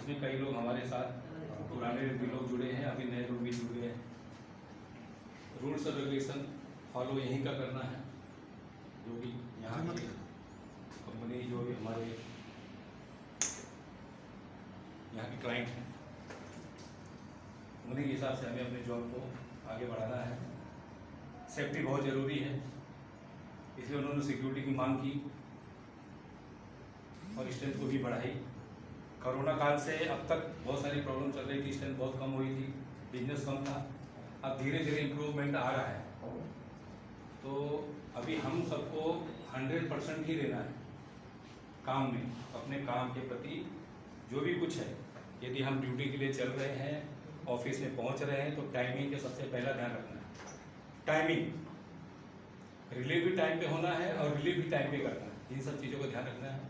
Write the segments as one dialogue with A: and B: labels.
A: इसमें कई लोग हमारे साथ पुराने भी लोग जुड़े हैं, अभी नए लोग भी जुड़े हैं। रूल्स और रेगुलेशन फॉलो यहीं का करना है, जो भी यहाँ की कंपनी, जो भी हमारे यहाँ के क्लाइंट हैं, उन्हीं के हिसाब से हमें अपने जॉब को आगे बढ़ाना है। सेफ्टी बहुत ज़रूरी है, इसलिए उन्होंने सिक्योरिटी की मांग की और स्ट्रेंथ को भी बढ़ाई। कोरोना काल से अब तक बहुत सारी प्रॉब्लम चल रही थी, स्ट्रेंथ बहुत कम हुई थी, बिजनेस कम था। अब धीरे धीरे इम्प्रूवमेंट आ रहा है, तो अभी हम सबको 100% ही देना है काम में, अपने काम के प्रति जो भी कुछ है। यदि हम ड्यूटी के लिए चल रहे हैं, ऑफिस में पहुंच रहे हैं, तो टाइमिंग का सबसे पहला ध्यान रखना है। टाइमिंग, रिलीव भी टाइम पे होना है और रिलीव भी टाइम पे करना है, इन सब चीज़ों का ध्यान रखना है।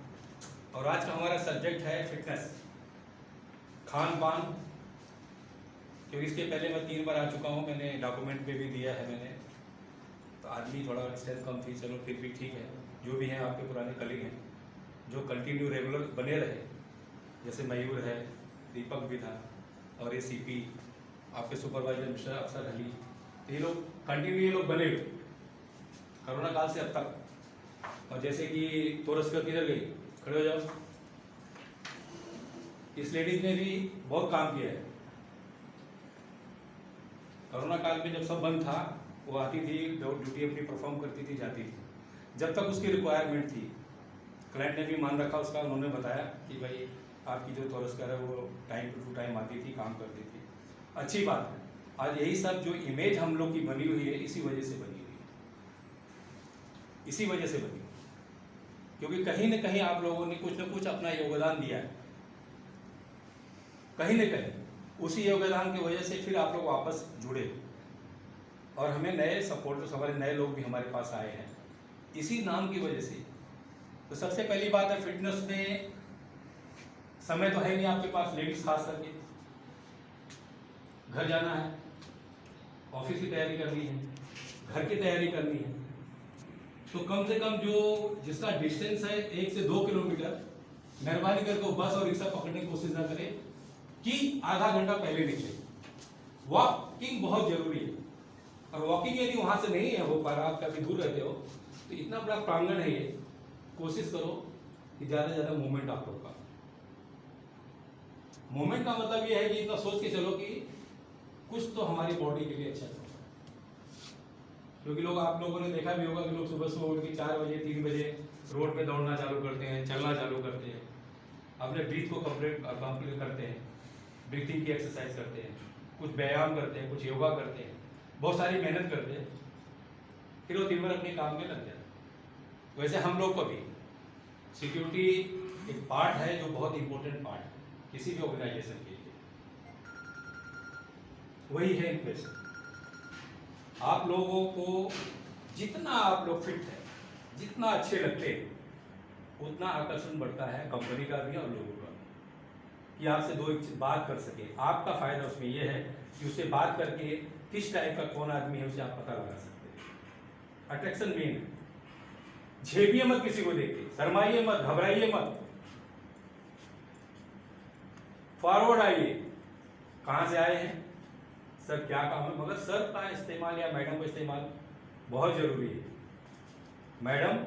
A: और आज का हमारा सब्जेक्ट है फिटनेस, खान पान, क्योंकि इसके पहले मैं 3 बार आ चुका हूँ, मैंने डॉक्यूमेंट पे भी दिया है मैंने। तो आदमी थोड़ा स्ट्रेंथ कम थी, चलो फिर भी ठीक है। जो भी हैं आपके पुराने कलीग हैं, जो कंटिन्यू रेगुलर बने रहे, जैसे मयूर है, दीपक भी था, और ये सीपी आपके सुपरवाइजर मिस्टर अफसर अली, ये लोग कंटिन्यू, ये लोग बने हुए कोरोना काल से अब तक। और जैसे कि तोरस्कर किधर गई, खड़े हो जाओ। इस लेडीज ने भी बहुत काम किया है। कोरोना काल में जब सब बंद था, वो आती थी, ड्यूटी अपनी परफॉर्म करती थी, जाती थी, जब तक उसकी रिक्वायरमेंट थी। क्लाइंट ने भी मान रखा उसका, उन्होंने बताया कि भाई आपकी जो तोरस्कर है वो टाइम टू टाइम आती थी, काम करती थी। अच्छी बात है। आज यही सब जो इमेज हम लोग की बनी हुई है, इसी वजह से बनी हुई है, इसी वजह से बनी, क्योंकि कहीं ना कहीं आप लोगों ने कुछ ना कुछ अपना योगदान दिया है, कहीं ना कहीं उसी योगदान की वजह से फिर आप लोग वापस जुड़े, और हमें नए सपोर्टर्स, हमारे नए लोग भी हमारे पास आए हैं इसी नाम की वजह से। तो सबसे पहली बात है, फिटनेस में समय तो है नहीं आपके पास, लेडीज खास करके, घर जाना है, ऑफिस की तैयारी करनी है, घर की तैयारी करनी है, तो कम से कम जो जिसका डिस्टेंस है 1 से 2 किलोमीटर, मेहरबानी करके वो बस और रिक्शा पकड़ने की कोशिश ना करें कि आधा घंटा पहले निकले। वॉकिंग बहुत जरूरी है, और वॉकिंग यदि वहां से नहीं है हो पा रहा, आप कभी दूर रहते हो, तो इतना बड़ा प्रांगण है ये, कोशिश करो कि ज्यादा से ज्यादा मूवमेंट आप लोग का। मूवमेंट का मतलब ये है कि इतना सोच के चलो कि कुछ तो हमारी बॉडी के लिए अच्छा है। क्योंकि लोग, आप लोगों ने देखा भी होगा कि लोग सुबह सुबह उठ के 4 बजे 3 बजे रोड पे दौड़ना चालू करते हैं, चलना चालू करते हैं, अपने ब्रीथ को कंप्लीट करते हैं, ब्रीथिंग की एक्सरसाइज करते हैं, कुछ व्यायाम करते हैं, कुछ योगा करते हैं, बहुत सारी मेहनत करते हैं, फिर वो दिन भर अपने काम में लग जाते हैं। वैसे हम लोग को भी सिक्योरिटी एक पार्ट है जो बहुत इंपॉर्टेंट पार्ट है किसी भी ऑर्गेनाइजेशन के लिए, वही है इन्वेस्ट। आप लोगों को जितना आप लोग फिट है, जितना अच्छे लगते हैं, उतना आकर्षण बढ़ता है कंपनी का भी और लोगों का, कि आपसे 2 एक बात कर सके। आपका फायदा उसमें यह है कि उससे बात करके किस टाइप का कौन आदमी है उसे आप पता लगा सकते हैं। अट्रैक्शन मेन है। झेपिए मत किसी को देख के, शर्माइए मत, घबराइए मत, फॉरवर्ड आइए। कहां से आए हैं सर, क्या काम है, मगर सर का इस्तेमाल या मैडम का इस्तेमाल बहुत जरूरी है। मैडम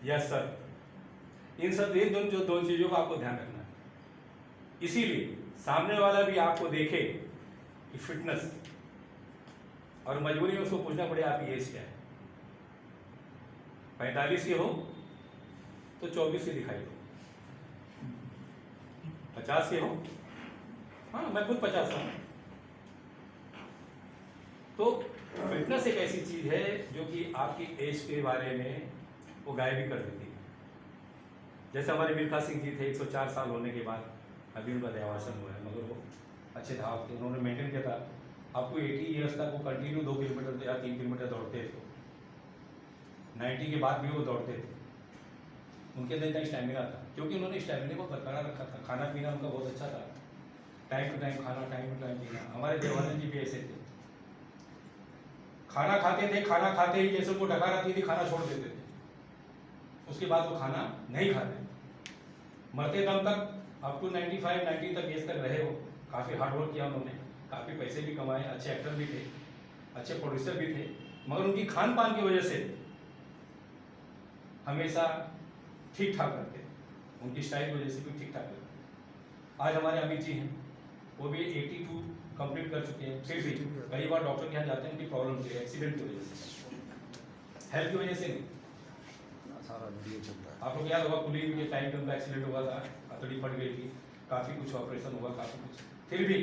A: या सर, इन सब दो चीजों का आपको ध्यान रखना है। इसीलिए सामने वाला भी आपको देखे कि फिटनेस, और मजबूरी में उसको पूछना पड़े आपकी एज क्या है। 45 के हो तो 24 से दिखाई दो, 50 के हो, हाँ मैं खुद 50 हूं। तो फिटनेस एक ऐसी चीज है जो कि आपकी एज के बारे में वो गायब भी कर देती है। जैसे हमारे मिल्खा सिंह जी थे, 104 साल होने के बाद अभी उनका देहावसान हुआ है, मगर वो अच्छे धावक थे, उन्होंने मेंटेन किया था। आपको 80 ईयर्स तक वो कंटिन्यू 2 किलोमीटर या 3 किलोमीटर दौड़ते थे। 90 के बाद भी वो दौड़ते थे, उनके अंदर इतना स्टैमिना था, क्योंकि उन्होंने स्टैमिना को बरकरार रखा था। खाना पीना उनका बहुत अच्छा था, टाइम टू टाइम खाना, टाइम टू टाइम पीना। हमारे देवानंद जी भी ऐसे थे, खाना खाते थे, खाना खाते ही जैसे उनको डकार आती थी, खाना छोड़ देते थे, उसके बाद वो खाना नहीं खाते। मरते दम तक अप टू 95 90 तक एज तक रहे हो। काफ़ी हार्ड वर्क किया उन्होंने, काफ़ी पैसे भी कमाए, अच्छे एक्टर भी थे, अच्छे प्रोड्यूसर भी थे, मगर उनकी खान पान की वजह से हमेशा ठीक ठाक रहते, उनकी स्टाइल की वजह से भी ठीक ठाक रहते। आज हमारे अमित जी हैं, वो भी 82 कंप्लीट कर चुके हैं, फिर भी कई बार डॉक्टर के यहाँ जाते हैं, उनकी प्रॉब्लम थी एक्सीडेंट की वजह से, हेल्थ की वजह से नहीं।
B: सारा वीडियो चलता है।
A: आप लोग याद होगा कुलीन के टाइम पे उनका एक्सीडेंट हुआ था, हथौड़ी फट गई थी, काफ़ी कुछ ऑपरेशन हुआ, काफ़ी कुछ, फिर भी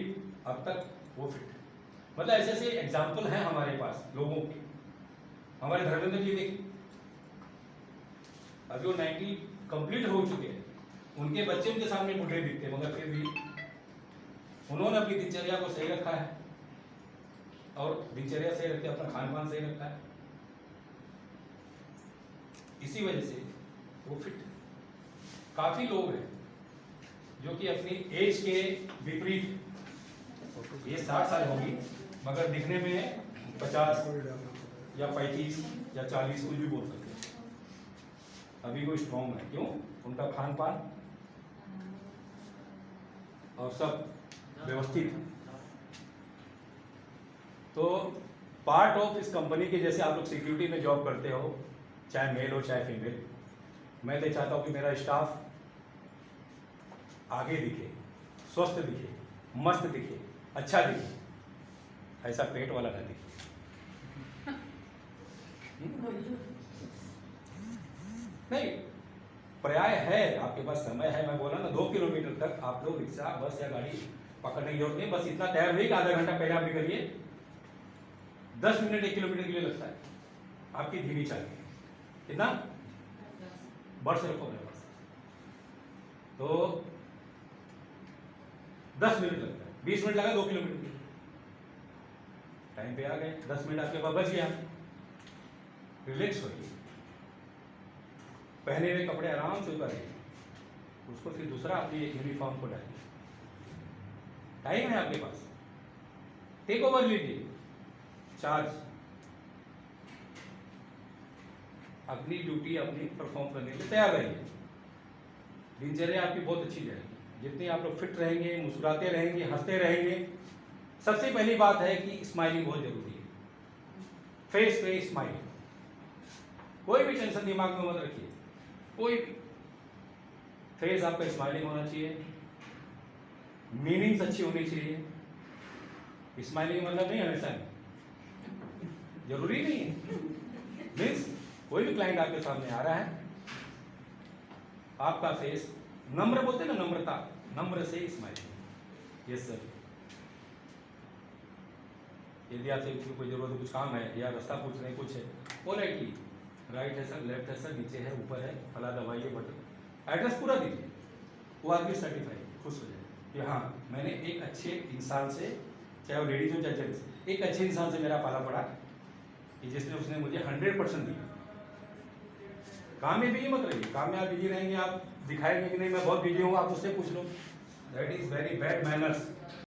A: अब तक वो फिट। मतलब ऐसे ऐसे एग्जाम्पल हैं हमारे पास लोगों के। हमारे धर्मेंद्र जी देखिए, अभी वो 90 कंप्लीट हो चुके हैं, उनके बच्चे उनके सामने बूढ़े दिखते, मगर फिर भी उन्होंने अपनी दिनचर्या को सही रखा है, और दिनचर्या सही रखते अपना खान पान सही रखा है, इसी वजह से वो फिट। काफी लोग हैं जो कि अपनी एज के विपरीत, ये 60 साल होगी मगर दिखने में 50 या 35 या 40 कुछ भी बोल सकते हैं, अभी वो स्ट्रॉन्ग है। क्यों? उनका खान पान और सब व्यवस्थित है। तो पार्ट ऑफ इस कंपनी के, जैसे आप लोग सिक्योरिटी में जॉब करते हो, चाहे मेल हो चाहे फीमेल, मैं तो चाहता हूँ कि मेरा स्टाफ आगे दिखे, स्वस्थ दिखे, मस्त दिखे, अच्छा दिखे, ऐसा पेट वाला ना दिखे। नहीं, पर्याय है, आपके पास समय है। मैं बोला ना 2 किलोमीटर तक आप लोग रिक्शा, बस या गाड़ी पकड़ने की जरूरत नहीं, बस इतना तैयार हुई कि आधा घंटा पहले आप निकलिए। 10 मिनट 1 किलोमीटर के लिए लगता है, आपकी धीमी चाल। कितना? बढ़ से रखो अपने पास, तो 10 मिनट लगता है, 20 मिनट लगा 2 किलोमीटर के लिए, टाइम पे आ गए, 10 मिनट आपके पास बच गया। रिलैक्स होइए, पहने हुए कपड़े आराम से उतारिए, उसको फिर दूसरा अपनी यूनिफॉर्म को डालिए, टाइम है आपके पास, टेक ओवर लीजिए, चार्ज, अपनी ड्यूटी अपनी परफॉर्म करने के लिए तैयार रहिए। दिनचर्या आपकी बहुत अच्छी जाएगी, जितने आप लोग फिट रहेंगे, मुस्कुराते रहेंगे, हंसते रहेंगे। सबसे पहली बात है कि स्माइलिंग बहुत जरूरी है, फेस पे स्माइलिंग। कोई भी टेंशन दिमाग में मत रखिए, कोई भी, फेस आपका स्माइलिंग होना चाहिए, मीनिंग्स अच्छी होनी चाहिए। स्माइलिंग मतलब नहीं हमेशा नहीं, जरूरी नहीं है। मीन्स कोई भी क्लाइंट आपके सामने आ रहा है, आपका फेस नम्र, बोलते हैं ना नम्रता, नम्र से स्माइलिंग। यस सर, यदि आपसे कोई जरूरत है, कुछ काम है या रास्ता पूछ रहे हैं, कुछ है, पोलाइटली, राइट है सर, लेफ्ट है सर, नीचे है, ऊपर है, फला दबाइए बटन, एड्रेस पूरा दीजिए, वो आदमी सर्टिफाइड, खुश हो जाए कि हाँ मैंने एक अच्छे इंसान से, चाहे वो लेडीज हो चाहे जेंट्स, एक अच्छे इंसान से मेरा पाला पड़ा कि जिसने उसने मुझे 100% दिया। काम में बिजी मत रहिए, काम में आप बिजी रहेंगे, आप दिखाएंगे कि नहीं मैं बहुत बिजी हूँ, आप उससे पूछ लो, that is very bad manners.